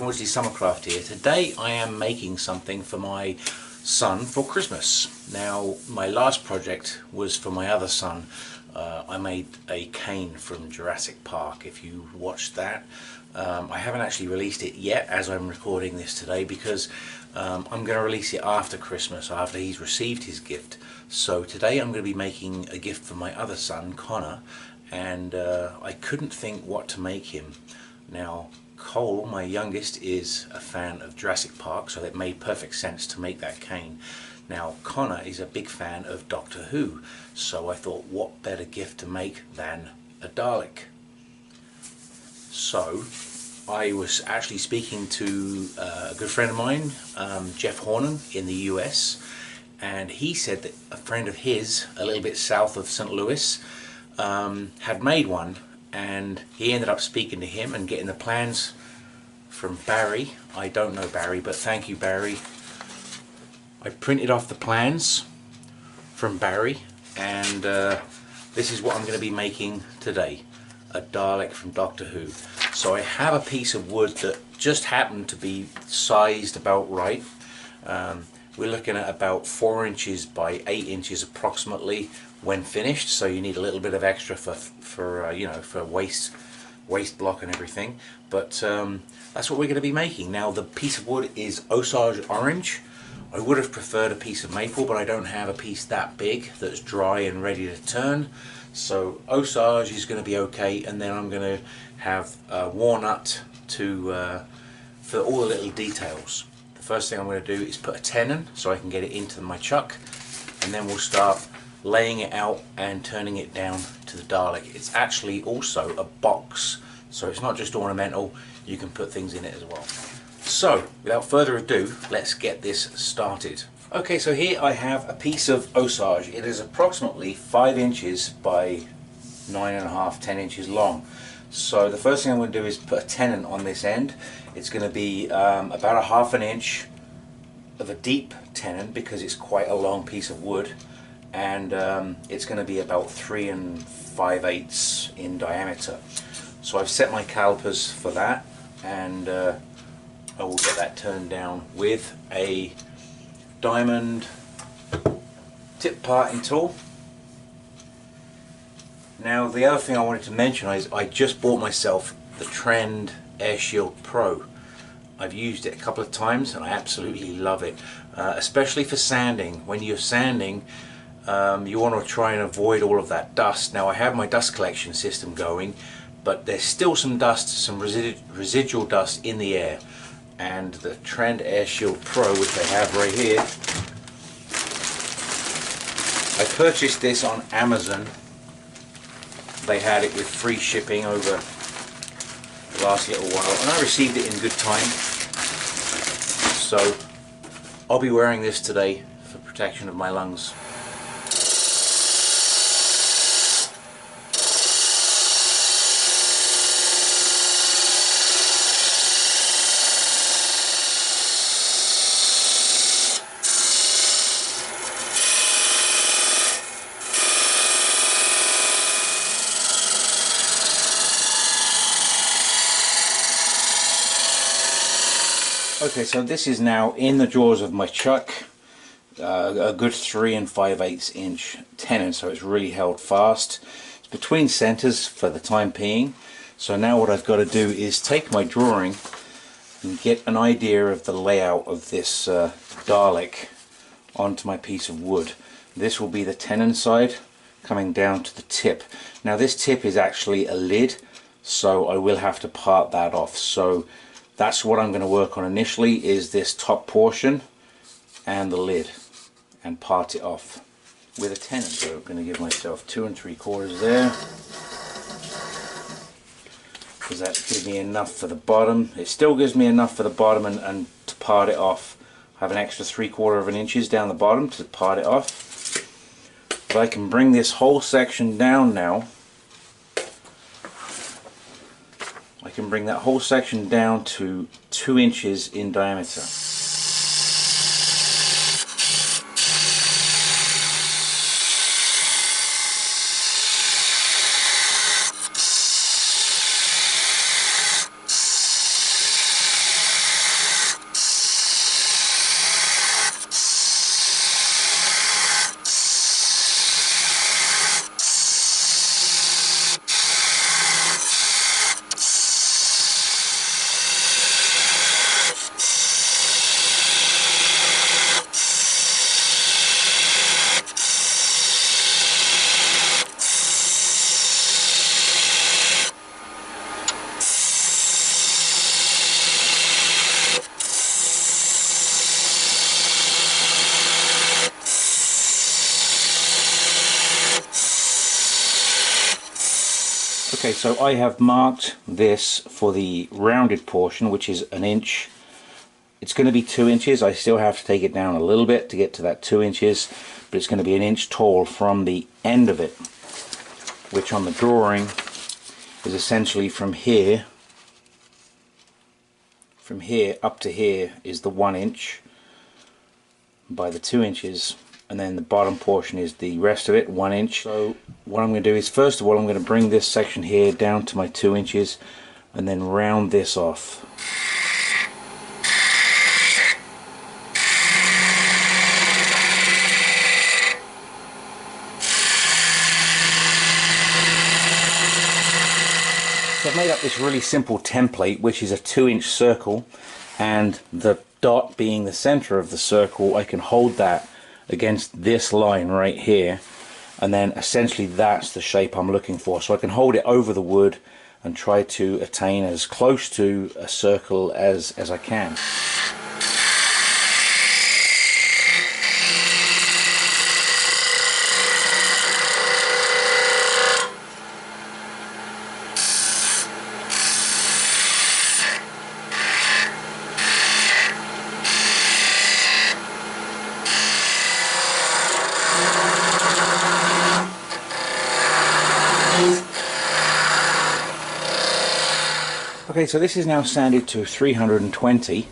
Technology Summercraft here. Today I am making something for my son for Christmas. Now my last project was for my other son. I made a cane from Jurassic Park. If you watched that, I haven't actually released it yet as I'm recording this today because I'm going to release it after Christmas, after he's received his gift. So today I'm going to be making a gift for my other son, Connor, and I couldn't think what to make him. Now Cole, my youngest, is a fan of Jurassic Park, so it made perfect sense to make that cane. Now Connor is a big fan of Doctor Who, so I thought what better gift to make than a Dalek. So I was actually speaking to a good friend of mine, Jeff Hornan in the US, and he said that a friend of his a little bit south of St. Louis had made one, and he ended up speaking to him and getting the plans from Barry. I don't know Barry, but thank you, Barry. I printed off the plans from Barry, and this is what I'm going to be making today, a Dalek from Doctor Who. So I have a piece of wood that just happened to be sized about right. We're looking at about 4 inches by 8 inches approximately when finished, so you need a little bit of extra for you know, for waste block and everything, but that's what we're going to be making. Now the piece of wood is Osage orange. I would have preferred a piece of maple, but I don't have a piece that big that's dry and ready to turn, so Osage is going to be okay, and then I'm going to have walnut for all the little details. The first thing I'm going to do is put a tenon so I can get it into my chuck, and then we'll start laying it out and turning it down to the Dalek. It's actually also a box, so it's not just ornamental, you can put things in it as well. So without further ado, let's get this started. Okay, so here I have a piece of Osage. It is approximately 5 inches by 9.5, 10 inches long. So the first thing I'm going to do is put a tenon on this end. It's going to be about 1/2 inch of a deep tenon because it's quite a long piece of wood, and it's going to be about 3 5/8 in diameter. So I've set my calipers for that, and I will get that turned down with a diamond tip parting tool. Now the other thing I wanted to mention is I just bought myself the Trend Air Shield Pro. I've used it a couple of times and I absolutely love it, especially for sanding. When you're sanding, you want to try and avoid all of that dust. Now I have my dust collection system going, but there's still some dust, some residual dust in the air, and the Trend Air Shield Pro, which I have right here, I purchased this on Amazon. They had it with free shipping over the last little while, and I received it in good time, so I'll be wearing this today for protection of my lungs. Okay, so this is now in the jaws of my chuck, a good 3 5/8 inch tenon, so it's really held fast. It's between centers for the time being. So now what I've got to do is take my drawing and get an idea of the layout of this Dalek onto my piece of wood. This will be the tenon side coming down to the tip. Now this tip is actually a lid, so I will have to part that off. So that's what I'm going to work on initially, is this top portion and the lid, and part it off with a tenon. So I'm going to give myself 2 3/4 there, because that gives me enough for the bottom. It still gives me enough for the bottom, and to part it off I have an extra 3/4 inches down the bottom to part it off. But I can bring this whole section down now. I can bring that whole section down to 2 inches in diameter. Okay, so I have marked this for the rounded portion, which is 1 inch. It's going to be 2 inches. I still have to take it down a little bit to get to that 2 inches, but it's going to be 1 inch tall from the end of it, which on the drawing is essentially from here up to here is the 1 inch by the 2 inches, and then the bottom portion is the rest of it, 1 inch. So what I'm going to do is, first of all, I'm going to bring this section here down to my 2 inches and then round this off. So I've made up this really simple template, which is a 2-inch circle, and the dot being the center of the circle, I can hold that against this line right here, and then essentially that's the shape I'm looking for. So I can hold it over the wood and try to attain as close to a circle as I can. Okay, so this is now sanded to 320,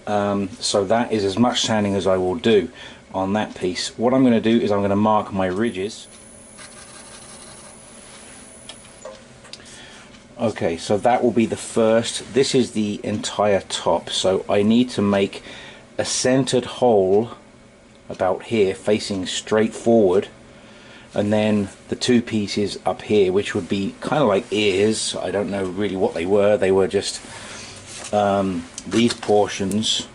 so that is as much sanding as I will do on that piece. What I'm going to do is I'm going to mark my ridges. Okay, so that will be the first. This is the entire top, so I need to make a centered hole about here facing straight forward, and then the two pieces up here, which would be kind of like ears. I don't know really what they were just these portions,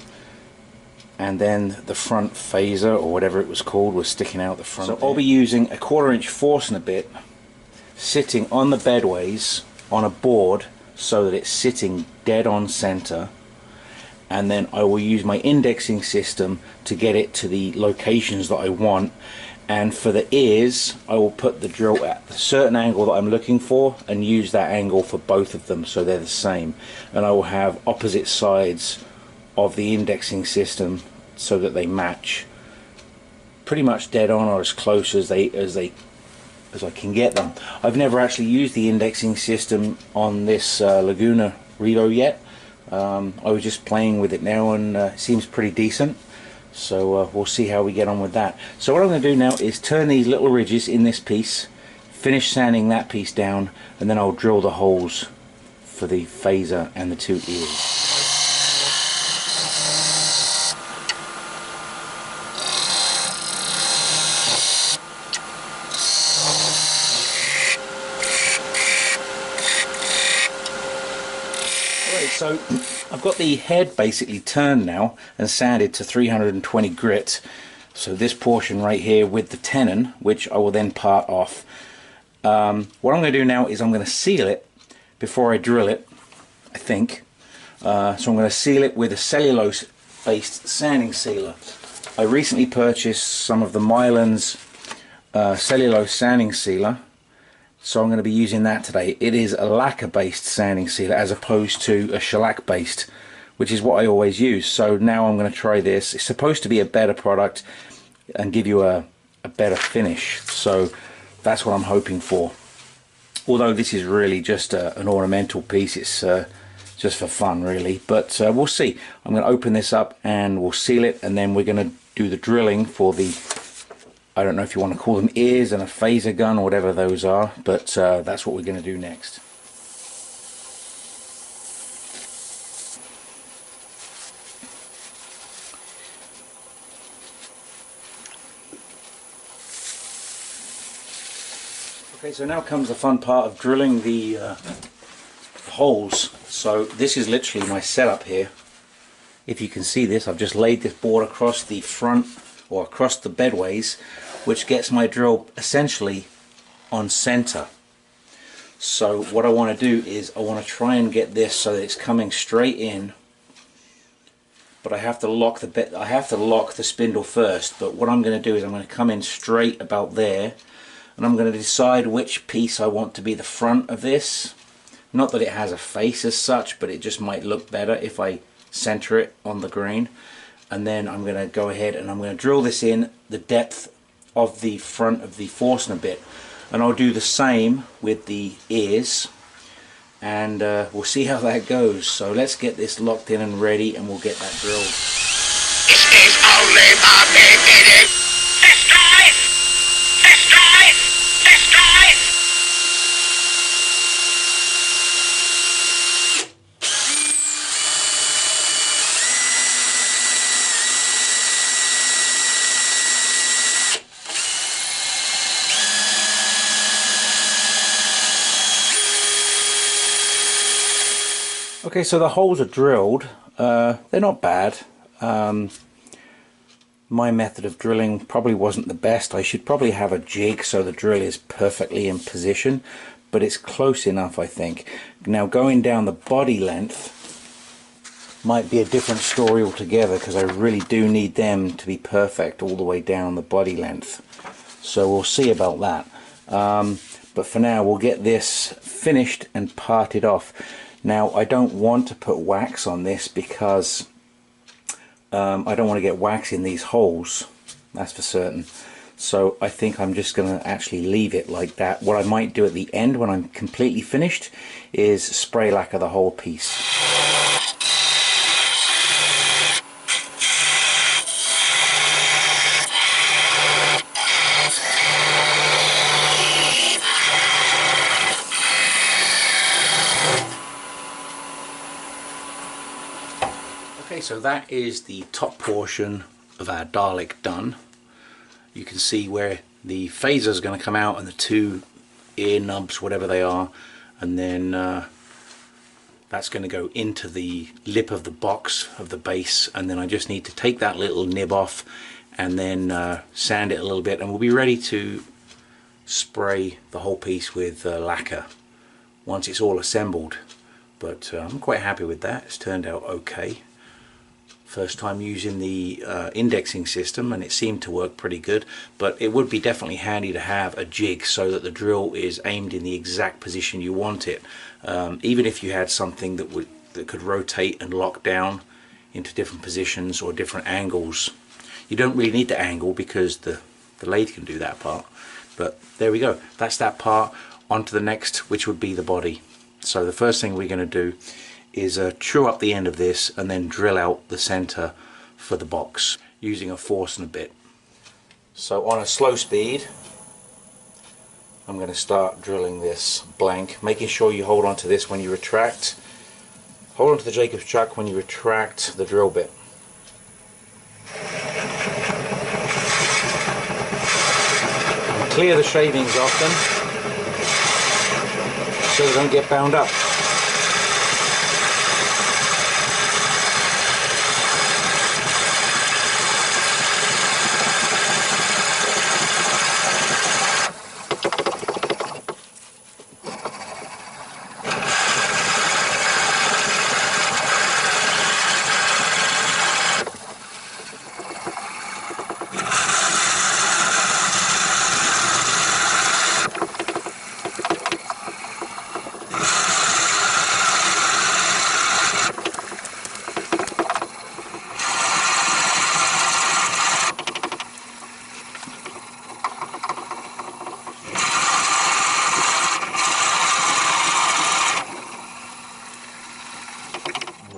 and then the front phaser or whatever it was called was sticking out the front. So I'll be using a 1/4 inch force and a bit sitting on the bedways on a board so that it's sitting dead on center, and then I will use my indexing system to get it to the locations that I want. And for the ears, I will put the drill at a certain angle that I'm looking for and use that angle for both of them so they're the same. And I will have opposite sides of the indexing system so that they match pretty much dead on, or as close as I can get them. I've never actually used the indexing system on this Laguna Relo yet. I was just playing with it now, and it seems pretty decent. So we'll see how we get on with that. So what I'm going to do now is turn these little ridges in this piece, finish sanding that piece down, and then I'll drill the holes for the phaser and the 2 ears. So I've got the head basically turned now and sanded to 320 grit. So this portion right here with the tenon, which I will then part off. What I'm going to do now is I'm going to seal it before I drill it, I think. So I'm going to seal it with a cellulose based sanding sealer. I recently purchased some of the Mylan's cellulose sanding sealer. So I'm going to be using that today. It is a lacquer based sanding sealer as opposed to a shellac based, which is what I always use. So now I'm going to try this. It's supposed to be a better product and give you a better finish. So that's what I'm hoping for. Although this is really just an ornamental piece. It's just for fun really. But we'll see. I'm going to open this up and we'll seal it, and then we're going to do the drilling for the, I don't know if you want to call them ears and a phaser gun or whatever those are, but that's what we're going to do next. Okay, so now comes the fun part of drilling the holes. So this is literally my setup here. If you can see this, I've just laid this board across the front or across the bedways, which gets my drill essentially on center. So what I want to do is I want to try and get this so that it's coming straight in, but I have to lock the spindle first. But what I'm going to do is I'm going to come in straight about there, and I'm going to decide which piece I want to be the front of this. Not that it has a face as such, but it just might look better if I center it on the grain. And then I'm going to go ahead and I'm going to drill this in the depth of the front of the Forstner bit, and I'll do the same with the ears, and we'll see how that goes. So let's get this locked in and ready, and we'll get that drilled. This is only my beginning. Destroy! Destroy! Destroy! Okay, so the holes are drilled. They're not bad. My method of drilling probably wasn't the best. I should probably have a jig so the drill is perfectly in position, but it's close enough, I think. Now going down the body length might be a different story altogether, because I really do need them to be perfect all the way down the body length. So we'll see about that. But for now we'll get this finished and parted off. Now I don't want to put wax on this because I don't want to get wax in these holes, that's for certain. So I think I'm just going to actually leave it like that. What I might do at the end when I'm completely finished is spray lacquer the whole piece. Okay, so that is the top portion of our Dalek done. You can see where the phaser is going to come out and the two ear nubs, whatever they are, and then that's going to go into the lip of the box of the base, and then I just need to take that little nib off and then sand it a little bit, and we'll be ready to spray the whole piece with lacquer once it's all assembled. But I'm quite happy with that. It's turned out okay. First time using the indexing system, and it seemed to work pretty good, but it would be definitely handy to have a jig so that the drill is aimed in the exact position you want it. Even if you had something that could rotate and lock down into different positions or different angles. You don't really need to angle because the lathe can do that part. But there we go, that's that part. On to the next, which would be the body. So the first thing we're going to do is true up the end of this and then drill out the center for the box using a Forstner bit. So on a slow speed I'm going to start drilling this blank, making sure you hold on to this when you retract. Hold on to the Jacob's chuck when you retract the drill bit. And clear the shavings off them so they don't get bound up.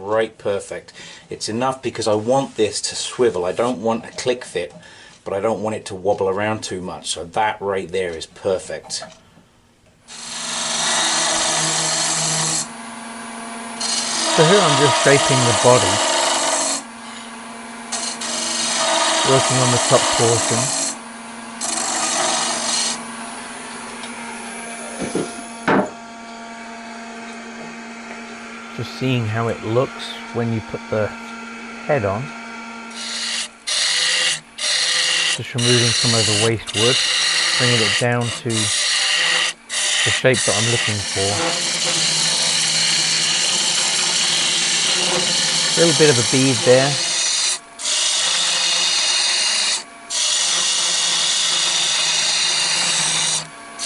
Right, perfect. It's enough because I want this to swivel. I don't want a click fit, but I don't want it to wobble around too much. So that right there is perfect. So here I'm just shaping the body, working on the top portion. Just seeing how it looks when you put the head on. Just removing some of the waste wood, bringing it down to the shape that I'm looking for. A little bit of a bead there.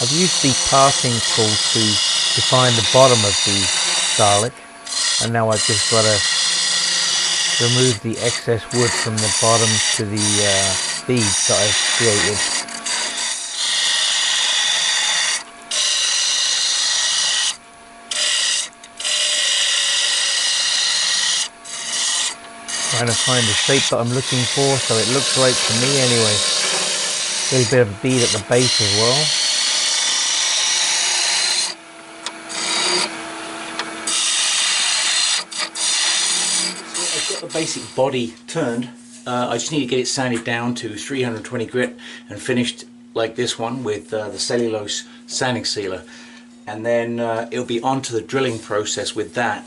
I've used the parting tool to define the bottom of the Dalek, and now I've just got to remove the excess wood from the bottom to the beads that I've created. Trying to find the shape that I'm looking for, so it looks right to me anyway. A little bit of a bead at the base as well. I've got the basic body turned. I just need to get it sanded down to 320 grit and finished like this one with the cellulose sanding sealer, and then it'll be on to the drilling process with that.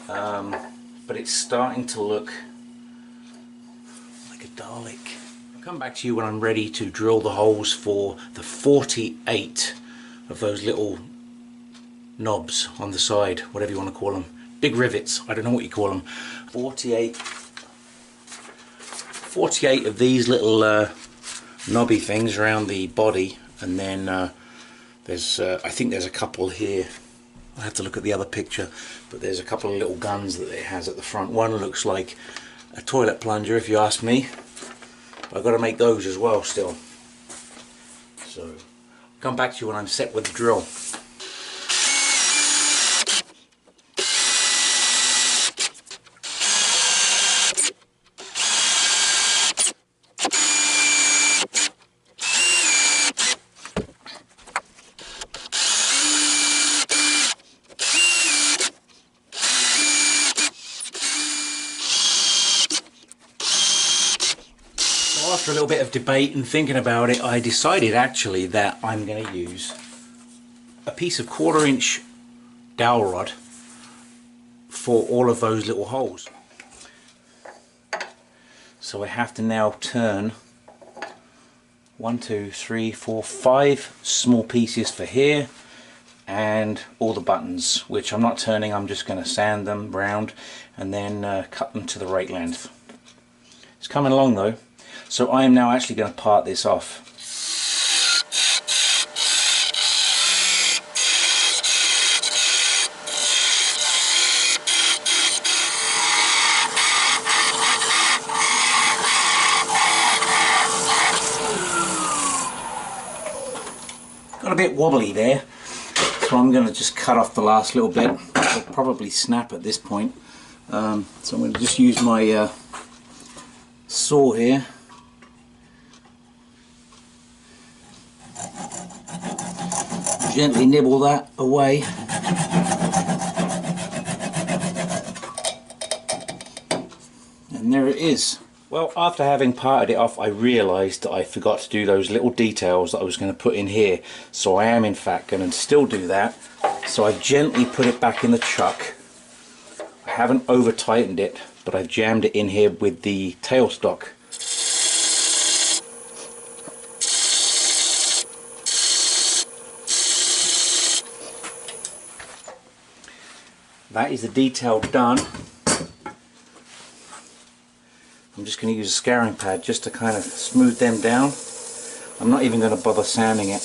But it's starting to look like a Dalek. I'll come back to you when I'm ready to drill the holes for the 48 of those little knobs on the side, whatever you want to call them. Big rivets, I don't know what you call them. 48 of these little knobby things around the body, and then there's I think there's a couple here. I'll have to look at the other picture, but there's a couple of little guns that it has at the front. One looks like a toilet plunger, if you ask me. But I've got to make those as well still. So I'll come back to you when I'm set with the drill. After a little bit of debate and thinking about it, I decided actually that I'm going to use a piece of 1/4 inch dowel rod for all of those little holes. So I have to now turn 1, 2, 3, 4, 5 small pieces for here, and all the buttons, which I'm not turning, I'm just going to sand them round and then cut them to the right length. It's coming along though. So I am now actually going to part this off. Got a bit wobbly there, so I'm going to just cut off the last little bit. It'll probably snap at this point. So I'm going to just use my saw here. Gently nibble that away. And there it is. Well, after having parted it off, I realised that I forgot to do those little details that I was going to put in here. So I am in fact going to still do that. So I've gently put it back in the chuck. I haven't over tightened it, but I've jammed it in here with the tailstock. That is the detail done. I'm just going to use a scouring pad just to kind of smooth them down. I'm not even going to bother sanding it.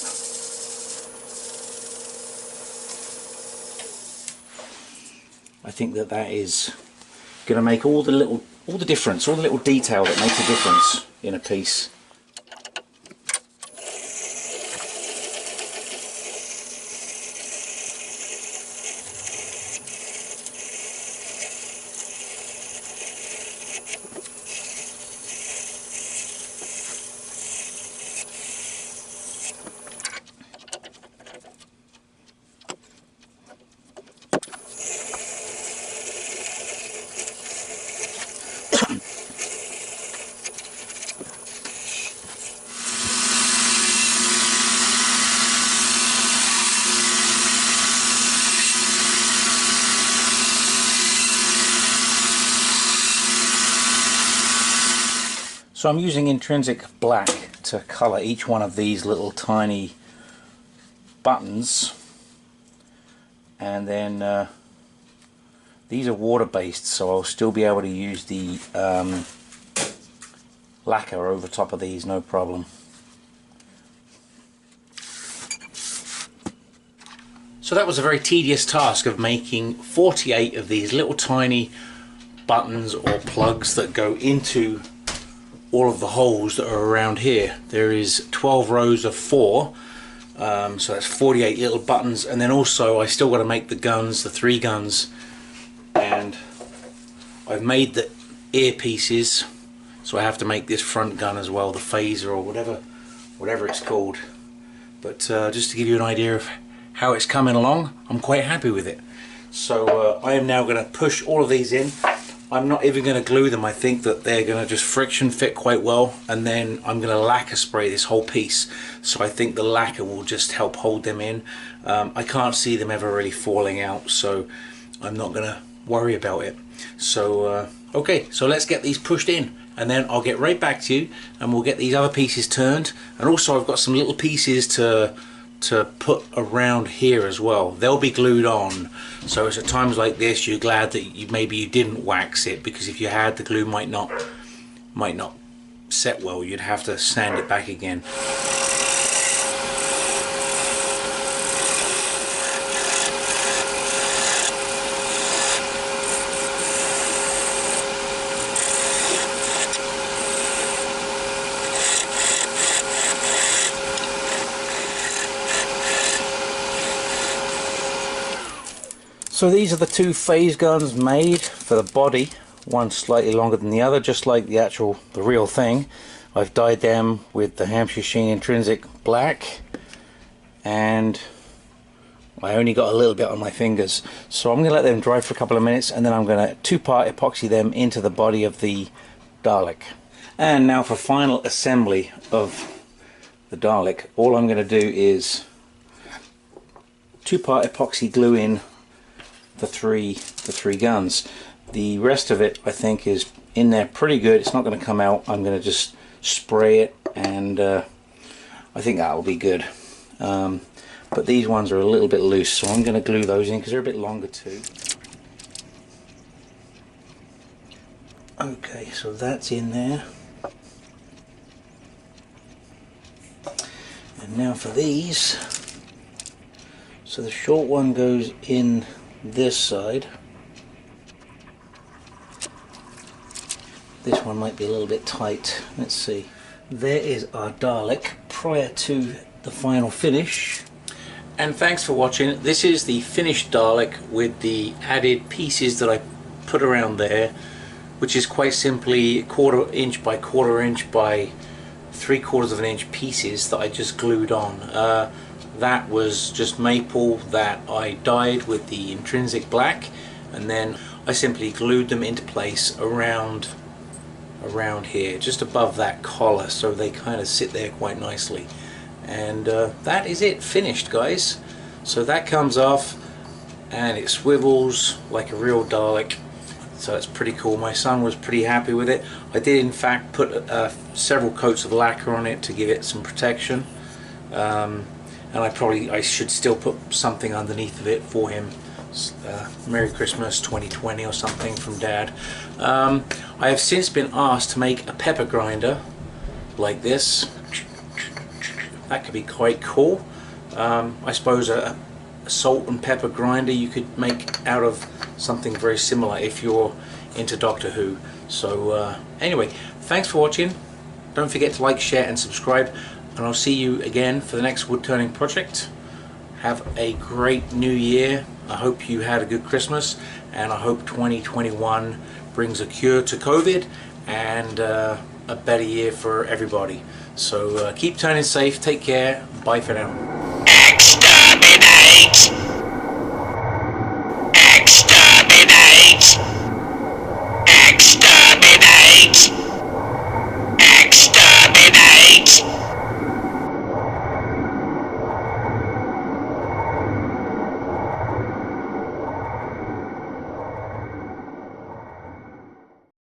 I think that that is going to make all the difference, all the little detail that makes a difference in a piece. So I'm using intrinsic black to colour each one of these little tiny buttons, and then these are water based, so I'll still be able to use the lacquer over top of these, no problem. So that was a very tedious task of making 48 of these little tiny buttons or plugs that go into all of the holes that are around here. There is 12 rows of 4, so that's 48 little buttons, and then also I still got to make the guns, the 3 guns, and I've made the earpieces, so I have to make this front gun as well, the phaser or whatever it's called. But just to give you an idea of how it's coming along, I'm quite happy with it. So I am now going to push all of these in. I'm not even going to glue them. I think that they're going to just friction fit quite well, and then I'm going to lacquer spray this whole piece, so I think the lacquer will just help hold them in. I can't see them ever really falling out, so I'm not going to worry about it. So okay, so let's get these pushed in, and then I'll get right back to you and we'll get these other pieces turned. And also I've got some little pieces to put around here as well. They'll be glued on, so it's at times like this you're glad that maybe you didn't wax it, because if you had, the glue might not set well. You'd have to sand it back again. So these are the 2 phase guns made for the body, one slightly longer than the other, just like the real thing. I've dyed them with the Hampshire Sheen Intrinsic Black, and I only got a little bit on my fingers. So I'm going to let them dry for a couple of minutes, and then I'm going to 2-part epoxy them into the body of the Dalek. And now for final assembly of the Dalek, all I'm going to do is 2-part epoxy glue in the three guns. The rest of it I think is in there pretty good. It's not going to come out. I'm going to just spray it, and I think that will be good. But these ones are a little bit loose, so I'm going to glue those in because they're a bit longer too. Okay, so that's in there. And now for these. So the short one goes in this side. This one might be a little bit tight. Let's see. There is our Dalek prior to the final finish. And thanks for watching. This is the finished Dalek with the added pieces that I put around there, which is quite simply 1/4 inch by 1/4 inch by 3/4 of an inch pieces that I just glued on. That was just maple that I dyed with the intrinsic black, and then I simply glued them into place around here, just above that collar, so they kind of sit there quite nicely. And that is it, finished, guys. So that comes off and it swivels like a real Dalek, so it's pretty cool. My son was pretty happy with it. I did in fact put several coats of lacquer on it to give it some protection. And I should still put something underneath of it for him. Merry Christmas 2020 or something from Dad. I have since been asked to make a pepper grinder like this. That could be quite cool. I suppose a salt and pepper grinder you could make out of something very similar if you're into Doctor Who. So anyway, thanks for watching. Don't forget to like, share and subscribe, and I'll see you again for the next wood turning project. Have a great new year. I hope you had a good Christmas, and I hope 2021 brings a cure to COVID and a better year for everybody. So keep turning safe, take care, bye for now. Exterminate!